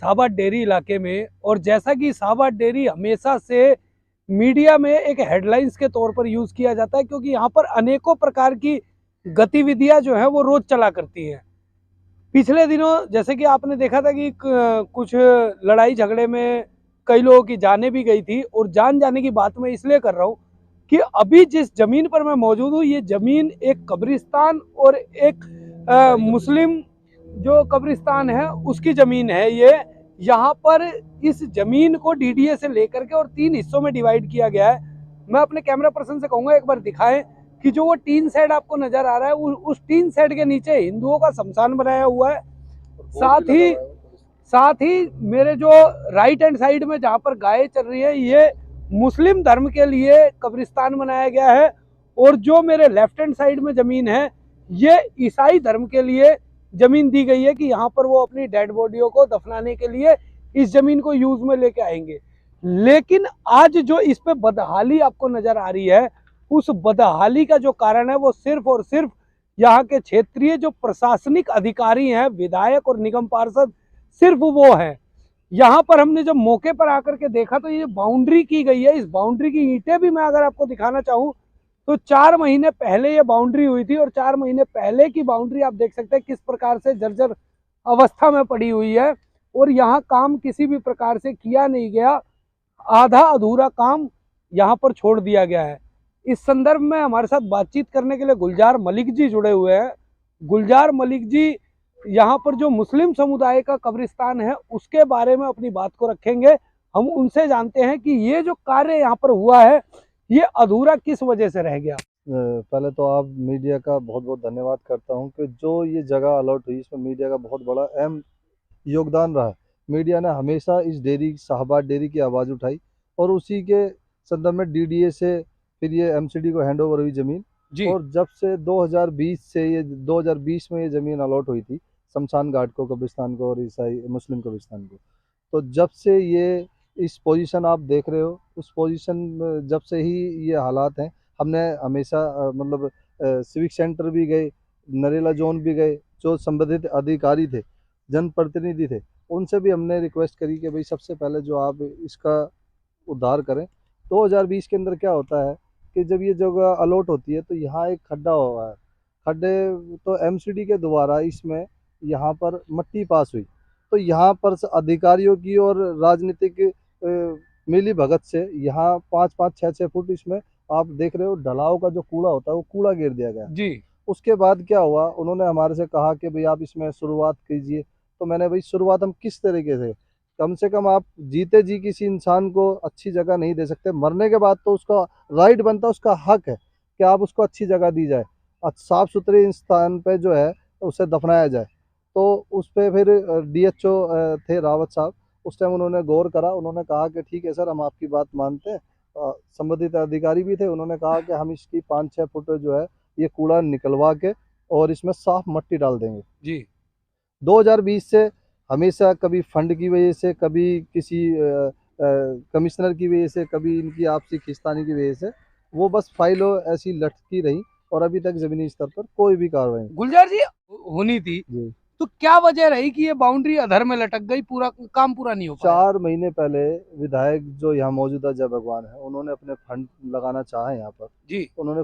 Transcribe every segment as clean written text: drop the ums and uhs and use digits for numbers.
Sahabad dairy इलाके में, और जैसा कि साहबाद डेयरी हमेशा से मीडिया में एक हेडलाइंस के तौर पर यूज किया जाता है, क्योंकि यहाँ पर अनेकों प्रकार की गतिविधियां जो है वो रोज चला करती हैं। पिछले दिनों जैसे कि आपने देखा था कि कुछ लड़ाई झगड़े में कई लोगों की जाने भी गई थी, और जान जाने की बात मैं इसलिए कर रहा हूँ कि अभी जिस जमीन पर मैं मौजूद हूँ, ये जमीन एक कब्रिस्तान और एक मुस्लिम जो कब्रिस्तान है उसकी जमीन है ये। यहाँ पर इस जमीन को डीडीए से लेकर के और 3 हिस्सों में डिवाइड किया गया है। मैं अपने कैमरा पर्सन से कहूंगा एक बार दिखाएं कि जो वो टीन शेड आपको नजर आ रहा है, उस टीन शेड के नीचे हिंदुओं का शमशान बनाया हुआ है। साथ ही मेरे जो राइट हैंड साइड में जहाँ पर गाय चल रही है, ये मुस्लिम धर्म के लिए कब्रिस्तान बनाया गया है, और जो मेरे लेफ्ट हैंड साइड में जमीन है ये ईसाई धर्म के लिए जमीन दी गई है कि यहाँ पर वो अपनी डेड बॉडियों को दफनाने के लिए इस जमीन को यूज में लेके आएंगे। लेकिन आज जो इस पे बदहाली आपको नजर आ रही है, उस बदहाली का जो कारण है वो सिर्फ और सिर्फ यहाँ के क्षेत्रीय जो प्रशासनिक अधिकारी हैं, विधायक और निगम पार्षद, सिर्फ वो है। यहाँ पर हमने जब मौके पर आकर के देखा तो ये बाउंड्री की गई है। इस बाउंड्री की ईंटें भी मैं अगर आपको दिखाना चाहूँ तो 4 महीने पहले ये बाउंड्री हुई थी, और 4 महीने पहले की बाउंड्री आप देख सकते हैं किस प्रकार से जर्जर अवस्था में पड़ी हुई है, और यहाँ काम किसी भी प्रकार से किया नहीं गया। आधा अधूरा काम यहाँ पर छोड़ दिया गया है। इस संदर्भ में हमारे साथ बातचीत करने के लिए गुलजार मलिक जी जुड़े हुए हैं। गुलजार मलिक जी यहाँ पर जो मुस्लिम समुदाय का कब्रिस्तान है उसके बारे में अपनी बात को रखेंगे। हम उनसे जानते हैं कि ये जो कार्य यहाँ पर हुआ है ये अधूरा किस वजह से रह गया। पहले तो आप मीडिया का बहुत बहुत धन्यवाद करता हूं कि जो ये जगह अलॉट हुई इसमें मीडिया का बहुत बड़ा अहम योगदान रहा है। मीडिया ने हमेशा इस डेयरी साहबाद डेयरी की आवाज़ उठाई, और उसी के संदर्भ में डीडीए से फिर ये एमसीडी को हैंड ओवर हुई ज़मीन। और जब से 2020 में ये ज़मीन अलॉट हुई थी शमशान घाट को, कब्रिस्तान को और ईसाई मुस्लिम कब्रिस्तान को, तो जब से ये इस पोजीशन आप देख रहे हो, उस पोजीशन में जब से ही ये हालात हैं। हमने हमेशा मतलब सिविक सेंटर भी गए, नरेला जोन भी गए, जो संबंधित अधिकारी थे, जनप्रतिनिधि थे, उनसे भी हमने रिक्वेस्ट करी कि भाई सबसे पहले जो आप इसका उद्धार करें। 2020 के अंदर क्या होता है कि जब ये जगह अलॉट होती है तो यहाँ एक खड्डा हुआ है। खड्डे तो एमसीडी के द्वारा इसमें यहाँ पर मट्टी पास हुई, तो यहाँ पर अधिकारियों की और राजनीतिक मिली भगत से यहाँ 5-5, 6-6 फुट इसमें आप देख रहे हो ढलाव का जो कूड़ा होता है वो कूड़ा गिर दिया गया जी। उसके बाद क्या हुआ, उन्होंने हमारे से कहा कि भाई आप इसमें शुरुआत कीजिए। तो मैंने भाई शुरुआत हम किस तरीके से कम आप जीते जी किसी इंसान को अच्छी जगह नहीं दे सकते, मरने के बाद तो उसका राइट बनता है, उसका हक है कि आप उसको अच्छी जगह दी जाए, साफ सुथरे स्थान पे जो है उसे दफनाया जाए। तो उस पर फिर डीएचओ थे रावत साहब, उस टाइम उन्होंने गौर करा, उन्होंने कहा कि ठीक है सर, हम आपकी बात मानते हैं। संबंधित अधिकारी भी थे, उन्होंने कहा कि हम इसकी 5-6 फुट जो है ये कूड़ा निकलवा के और इसमें साफ मट्टी डाल देंगे जी। 2020 से हमेशा कभी फंड की वजह से, कभी किसी कमिश्नर की वजह से, कभी इनकी आपसी खिंचतानी की वजह से वो बस फाइलों ऐसी लटकी रही, और अभी तक जमीनी स्तर पर कोई भी कार्रवाई नहीं। गुलजार जी होनी थी जी, तो क्या वजह रही कि ये बाउंड्री अधर में लटक गई, पूरा काम पूरा नहीं हो पाया? 4 महीने पहले विधायक जो यहाँ मौजूदा जय भगवान है, उन्होंने अपने फंड लगाना चाहा यहाँ पर जी। उन्होंने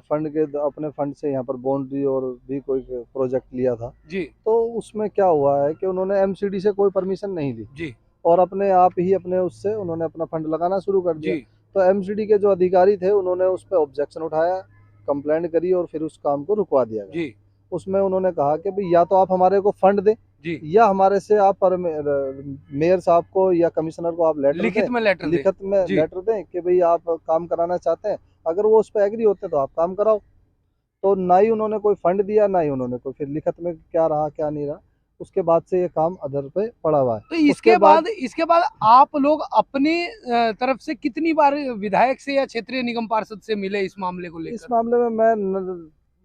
अपने फंड से यहाँ पर बाउंड्री और भी कोई प्रोजेक्ट लिया था। जी। तो उसमें क्या हुआ है कि उन्होंने एमसीडी से कोई परमिशन नहीं ली, जी। और अपने आप ही अपने उससे उन्होंने अपना फंड लगाना शुरू कर दिया। जी। तो एमसीडी के जो अधिकारी थे उन्होंने उस पर ऑब्जेक्शन उठाया, कंप्लेंट करी, और फिर उस काम को रुकवा दिया गया। जी। उसमें उन्होंने कहा कि भाई या तो आप हमारे को फंड दें, जी। या हमारे से आप मेयर साहब को या कमिश्नर को आप लेटर लिखित दें, में लेटर लिखित में जी। लेटर दें कि भाई आप काम कराना चाहते हैं। अगर वो उस पर एग्री होते हैं तो आप काम कराओ। तो ना ही उन्होंने कोई फंड दिया, ना ही उन्होंने कोई फिर लिखित में क्या रहा क्या नहीं रहा। उसके बाद से ये काम अधर पे पड़ा हुआ है। तो उसके बाद इसके बाद आप लोग अपनी तरफ से कितनी बार विधायक से या क्षेत्रीय निगम पार्षद से मिले इस मामले को इस लेकर? मामले में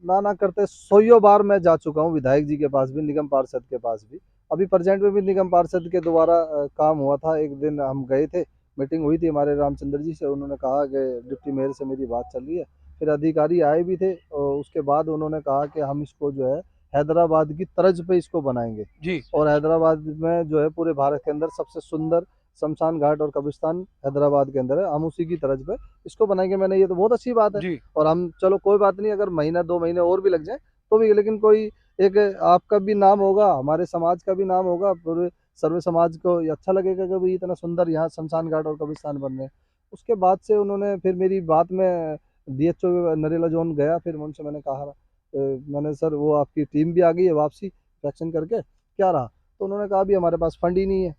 मैं ना करते 100 बार मैं जा चुका हूँ, विधायक जी के पास भी, निगम पार्षद के पास भी। अभी प्रेजेंट में भी निगम पार्षद के द्वारा काम हुआ था। एक दिन हम गए थे, मीटिंग हुई थी हमारे रामचंद्र जी से, उन्होंने कहा कि डिप्टी मेयर से मेरी बात चल रही है। फिर अधिकारी आए भी थे, और उसके बाद उन्होंने कहा कि हम इसको जो है हैदराबाद की तर्ज पे इसको बनाएंगे जी और हैदराबाद में जो है पूरे भारत के अंदर सबसे सुंदर शमशान घाट और कब्रिस्तान हैदराबाद के अंदर है, हम उसी की तर्ज पे इसको बनाएंगे। मैंने ये तो बहुत अच्छी बात है। जी और हम चलो कोई बात नहीं, अगर महीना 2 महीने और भी लग जाए तो भी, लेकिन कोई एक आपका भी नाम होगा, हमारे समाज का भी नाम होगा, पूरे सर्वे समाज को ये अच्छा लगेगा कि भाई इतना सुंदर यहाँ शमशान घाट और कब्रिस्तान बन रहे हैं। उसके बाद से उन्होंने फिर मेरी बात में DHO नरेला जोन गया, फिर उनसे मैंने कहा मैंने सर वो आपकी टीम भी आ गई है वापसी इलेक्शन करके, क्या रहा? तो उन्होंने कहा अभी हमारे पास फंड ही नहीं है।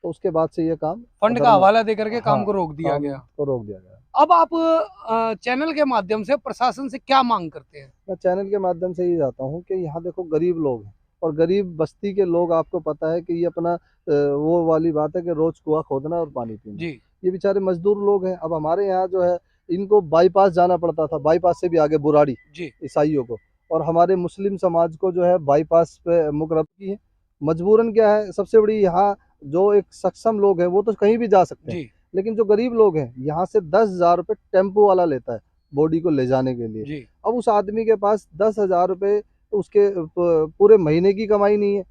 तो उसके बाद से ये काम फंड का अगर हवाला देकर के काम हाँ, को रोक दिया काम गया। को रोक दिया गया। अब आप चैनल के माध्यम से प्रशासन से क्या मांग करते हैं? मैं चैनल के माध्यम से ये चाहता हूँ कि यहाँ देखो गरीब लोग हैं और गरीब बस्ती के लोग, आपको पता है कि ये अपना वो वाली बात है कि रोज कुआं खोदना और पानी पीना। जी ये बेचारे मजदूर लोग हैं। अब हमारे यहाँ जो है इनको बाईपास जाना पड़ता था, बाईपास से भी आगे बुराड़ी जी ईसाइयों को, और हमारे मुस्लिम समाज को जो है बाईपास पे मुकर्रर की है। मजबूरन क्या है, सबसे बड़ी यहाँ जो एक सक्षम लोग हैं वो तो कहीं भी जा सकते हैं, जी लेकिन जो गरीब लोग हैं यहाँ से 10,000 रुपये टेम्पो वाला लेता है बॉडी को ले जाने के लिए। जी अब उस आदमी के पास 10,000 रुपये उसके पूरे महीने की कमाई नहीं है,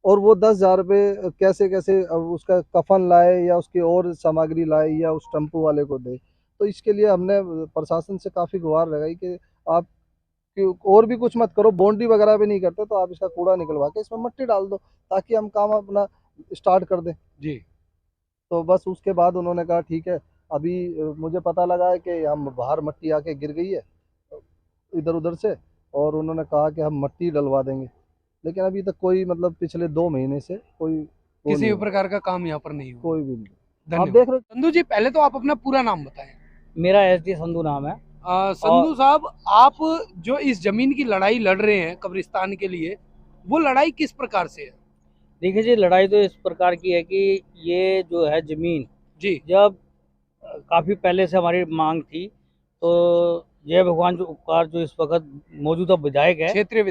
और वो 10,000 रुपये कैसे कैसे अब उसका कफन लाए या उसकी और सामग्री लाए या उस टेम्पो वाले को दे। तो इसके लिए हमने प्रशासन से काफ़ी गुहार लगाई कि आप और भी कुछ मत करो, बाउंड्री वगैरह भी नहीं करते तो आप इसका कूड़ा निकलवा के इसमें मिट्टी डाल दो ताकि हम काम अपना स्टार्ट कर दें। जी तो बस उसके बाद उन्होंने कहा ठीक है। अभी मुझे पता लगा है कि हम बाहर मिट्टी आके गिर गई है इधर उधर से, और उन्होंने कहा कि हम मिट्टी डलवा देंगे, लेकिन अभी तक कोई मतलब पिछले 2 महीने से कोई वो किसी नहीं भी हुआ, प्रकार का काम यहाँ पर नहीं हुआ। कोई भी नहीं। आप धन्यवाद। देख रहे हो। संधू जी, पहले तो आप अपना पूरा नाम बताएं। मेरा SD संधू नाम है। संधू साहब, आप जो इस जमीन की लड़ाई लड़ रहे हैं कब्रिस्तान के लिए, वो लड़ाई किस प्रकार से है? देखिए जी, लड़ाई तो इस प्रकार की है कि ये जो है ज़मीन, जी जब काफ़ी पहले से हमारी मांग थी, तो जय भगवान जो उपकार जो इस वक्त मौजूदा विधायक है, क्षेत्रीय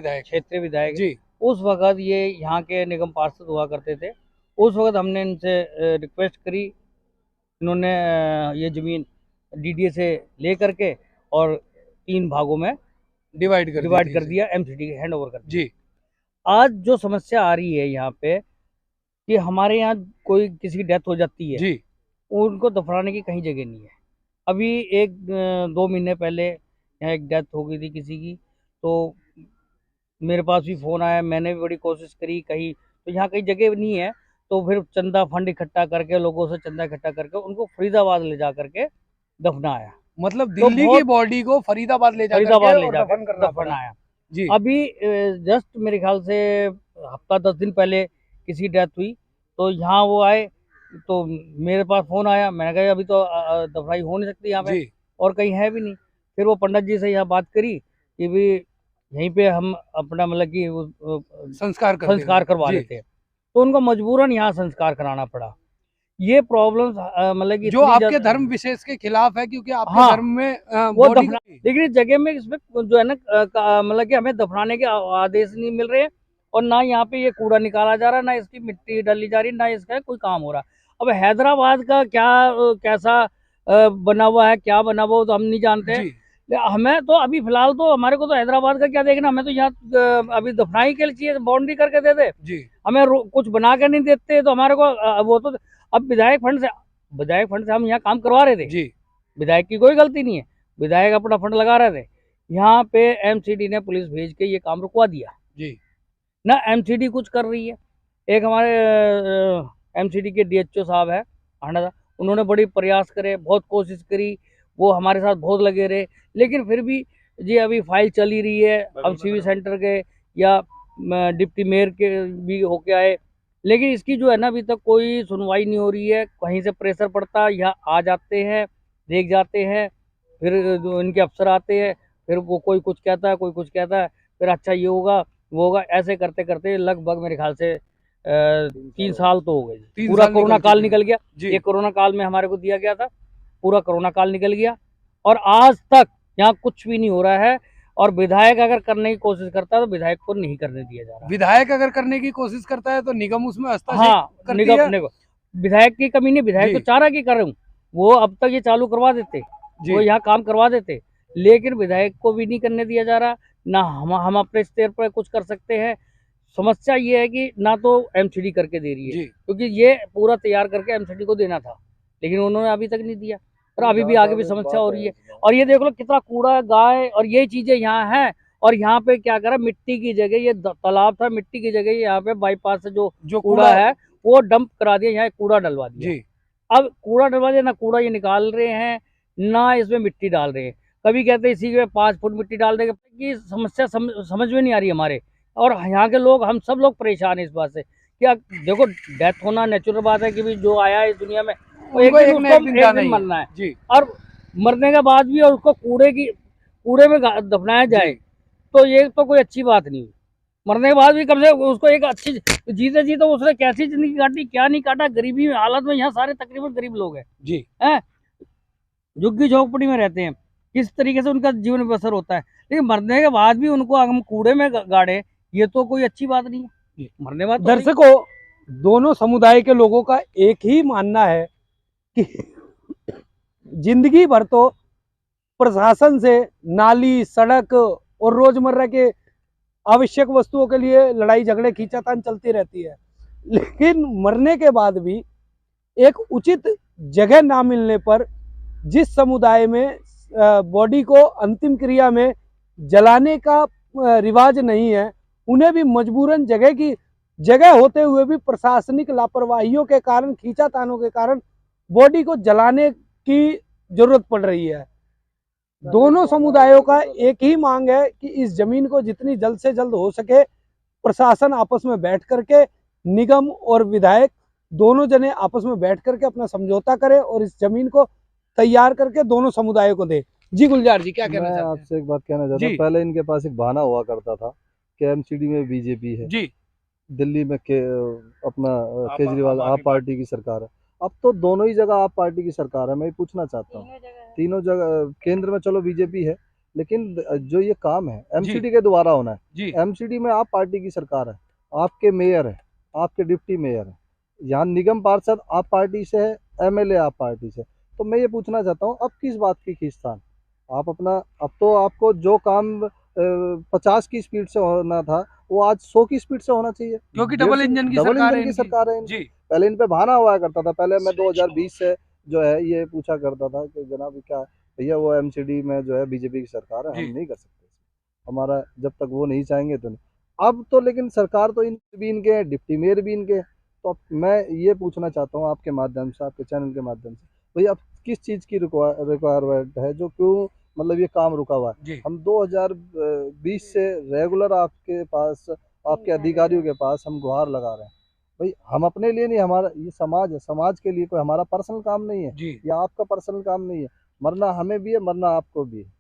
विधायक जी, उस वक्त ये यहाँ के निगम पार्षद हुआ करते थे। उस वक्त हमने इनसे रिक्वेस्ट करी, इन्होंने ये ज़मीन DDA से ले करके और 3 भागों में डिवाइड कर दिया, MCD हैंड ओवर कर दिया। जी आज जो समस्या आ रही है यहाँ पे कि हमारे यहाँ कोई किसी की डेथ हो जाती है, जी उनको दफनाने की कहीं जगह नहीं है। अभी 2 महीने पहले यहाँ एक डेथ हो गई थी किसी की, तो मेरे पास भी फ़ोन आया, मैंने भी बड़ी कोशिश करी कहीं, तो यहाँ कहीं जगह नहीं है। तो फिर चंदा फंड इकट्ठा करके, लोगों से चंदा इकट्ठा करके उनको फरीदाबाद ले जा करके दफनाया। मतलब तो दिल्ली की बहुत बॉडी को फरीदाबाद ले जाकर फरीदाबाद के ले और जाकर दफन करना पड़ा। दफनाया। जी अभी जस्ट मेरे ख्याल से हफ्ता 10 दिन पहले किसी डेथ हुई, तो यहाँ वो आए, तो मेरे पास फ़ोन आया, मैंने कहा अभी तो दफनाई हो नहीं सकती यहाँ पे, जी और कहीं है भी नहीं। फिर वो पंडित जी से यहाँ बात करी कि भी यहीं पे हम अपना मतलब कि संस्कार करवा लेते हैं, तो उनको मजबूरन यहाँ संस्कार कराना पड़ा। ये प्रॉब्लम्स मतलब कि जो आपके धर्म विशेष के खिलाफ है, क्योंकि आपके हाँ, धर्म में वो बॉडी दफना, लेकिन इस जगह में इसमें जो है ना मतलब कि हमें दफनाने के आदेश नहीं मिल रहे हैं, और ना यहाँ पे ये कूड़ा निकाला जा रहा है, ना इसकी मिट्टी डाली जा रही है, ना इसका कोई काम हो रहा। अब हैदराबाद का क्या कैसा बना हुआ है, क्या बना हुआ तो हम नहीं जानते हैं। जी हमें तो अभी फिलहाल तो हमारे को तो हैदराबाद का क्या देखना, हमें तो यहाँ अभी दफनाई के लिए बाउंड्री करके दे दे, जी हमें कुछ बना के नहीं देते, तो हमारे को वो तो अब विधायक फंड से हम यहाँ काम करवा रहे थे। जी विधायक की कोई गलती नहीं है, विधायक अपना फंड लगा रहे थे। यहाँ पे MCD ने पुलिस भेज के ये काम रुकवा दिया जी ना, MCD कुछ कर रही है। एक हमारे MCD के DHO साहब है आनंद, उन्होंने बड़ी प्रयास करे, बहुत कोशिश करी, वो हमारे साथ बहुत लगे रहे, लेकिन फिर भी ये अभी फाइल चली रही है। हम CV सेंटर के या डिप्टी मेयर के भी होके आए, लेकिन इसकी जो है ना अभी तक कोई सुनवाई नहीं हो रही है। कहीं से प्रेशर पड़ता है, यहाँ आ जाते हैं, देख जाते हैं, फिर जो इनके अफसर आते हैं, फिर वो कोई कुछ कहता है, कोई कुछ कहता है, फिर अच्छा ये होगा वो होगा, ऐसे करते करते लगभग मेरे ख्याल से 3 साल तो हो गए। 3 पूरा साल कोरोना काल निकल गया। जी ये कोरोना काल में हमारे को दिया गया था, पूरा कोरोना काल निकल गया, और आज तक यहाँ कुछ भी नहीं हो रहा है। और विधायक अगर करने की कोशिश करता है तो विधायक को नहीं करने दिया जा रहा। विधायक अगर करने की कोशिश करता है तो निगम उसमें हस्तक्षेप हाँ, करती निगम है। विधायक की कमी नहीं, विधायक जी। तो चाह रहा कि कर रहा हूँ, वो अब तक ये चालू करवा देते, जी वो यहाँ काम करवा देते, लेकिन विधायक को भी नहीं करने दिया जा रहा, ना हम अपने स्तर पर कुछ कर सकते हैं। समस्या ये है कि ना तो एमसीडी करके दे रही है, जी क्योंकि ये पूरा तैयार करके एमसीडी को देना था, लेकिन उन्होंने अभी तक नहीं दिया और अभी भी आगे भी समस्या हो रही है। और ये देख लो कितना कूड़ा है, गाय और ये चीजें यहाँ हैं। और यहाँ पे क्या करा, मिट्टी की जगह ये तालाब था, मिट्टी की जगह यहाँ पे बाईपास से जो जो कूड़ा है वो डंप करा दिया, यहाँ कूड़ा डलवा दिया। जी अब कूड़ा डलवा दिया, ना कूड़ा ये निकाल रहे हैं ना इसमें मिट्टी डाल रहे हैं। कभी कहते हैं इसी में 5 फुट मिट्टी डाल देंगे। ये समस्या समझ में नहीं आ रही हमारे। और यहाँ के लोग, हम सब लोग परेशान हैं इस बात से। क्या देखो, डेथ होना नेचुरल बात है कि भी जो आया है इस दुनिया में वो एक दिन ना एक दिन जाना ही है। मरना है। जी और मरने के बाद भी और उसको कूड़े में दफनाया जाए, तो ये तो कोई अच्छी बात नहीं है। मरने के बाद भी कम से कम उसको एक अच्छी, जीते जी तो उसने कैसी जिंदगी काटी, क्या नहीं काटा। गरीबी हालत में यहाँ सारे तकरीबन गरीब लोग जी हैं, झुग्गी झोंपड़ी में रहते हैं। किस तरीके से उनका जीवन बसर होता है, लेकिन मरने के बाद भी उनको हम कूड़े में गाड़े, ये तो कोई अच्छी बात नहीं है। मरने के बाद दर्शकों, दोनों समुदाय के लोगों का एक ही मानना है कि जिंदगी भर तो प्रशासन से नाली, सड़क और रोजमर्रा के आवश्यक वस्तुओं के लिए लड़ाई झगड़े खींचातान चलती रहती है, लेकिन मरने के बाद भी एक उचित जगह ना मिलने पर जिस समुदाय में बॉडी को अंतिम क्रिया में जलाने का रिवाज नहीं है, उन्हें भी मजबूरन जगह होते हुए भी प्रशासनिक लापरवाहियों के कारण, खींचातानों के कारण बॉडी को जलाने की जरूरत पड़ रही है। दोनों समुदायों का एक ही मांग है कि इस जमीन को जितनी जल्द से जल्द हो सके प्रशासन आपस में बैठ करके, निगम और विधायक दोनों जने आपस में बैठ करके अपना समझौता करें और इस जमीन को तैयार करके दोनों समुदायों को दे। जी गुलजार जी, क्या कहना चाहते हैं? मैं आपसे एक बात कहना चाहता हूँ। पहले इनके पास एक बहाना हुआ करता था कि एमसीडी में बीजेपी है, जी दिल्ली में अपना केजरीवाल आप पार्टी की सरकार है। अब तो दोनों ही जगह आप पार्टी की सरकार है। मैं पूछना चाहता हूँ, तीनों जगह केंद्र में चलो बीजेपी है, लेकिन जो ये काम है एमसीडी के द्वारा होना है। एमसीडी में आप पार्टी की सरकार है, आपके मेयर है, आपके डिप्टी मेयर है, यहाँ निगम पार्षद आप पार्टी से है, एमएलए आप पार्टी से। तो मैं ये पूछना चाहता हूँ, अब किस बात की खींचतान? आप अपना, अब तो आपको जो काम 50 की स्पीड से होना था वो आज 100 की स्पीड से होना चाहिए, क्योंकि डबल इंजन की सरकार है। जी पहले इन पे बहाना हुआ करता था। पहले मैं 2020 से जो है ये पूछा करता था कि जनाब क्या भैया वो एमसीडी में जो है बीजेपी की सरकार है, हम नहीं कर सकते, हमारा जब तक वो नहीं चाहेंगे तो नहीं। अब तो लेकिन सरकार तो भी इनके हैं, डिप्टी मेयर भी इनके। तो मैं ये पूछना चाहता हूँ आपके माध्यम से, आपके चैनल के माध्यम से, भैया अब किस चीज़ की रिक्वायरमेंट है, जो क्यों मतलब ये काम रुका हुआ है? हम 2020 से रेगुलर आपके पास, आपके अधिकारियों के पास हम गुहार लगा रहे हैं। भाई हम अपने लिए नहीं, हमारा ये समाज है, समाज के लिए, कोई हमारा पर्सनल काम नहीं है या आपका पर्सनल काम नहीं है। मरना हमें भी है, मरना आपको भी है।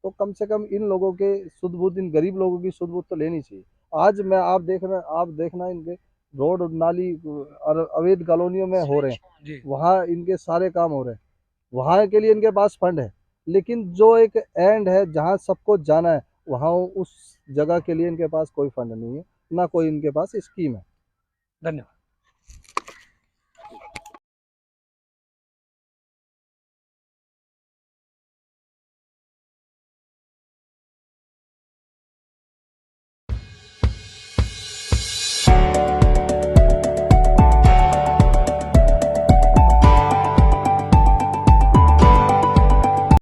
तो कम से कम इन लोगों के सुध बुध, इन गरीब लोगों की सुध बुध तो लेनी चाहिए। आज मैं आप देखना इनके रोड नाली अवैध कॉलोनियों में हो रहे हैं, वहाँ इनके सारे काम हो रहे हैं, वहाँ के लिए इनके पास फंड है, लेकिन जो एक एंड है जहाँ सबको जाना है, वहाँ उस जगह के लिए इनके पास कोई फंड नहीं है, ना कोई इनके पास स्कीम है। धन्यवाद।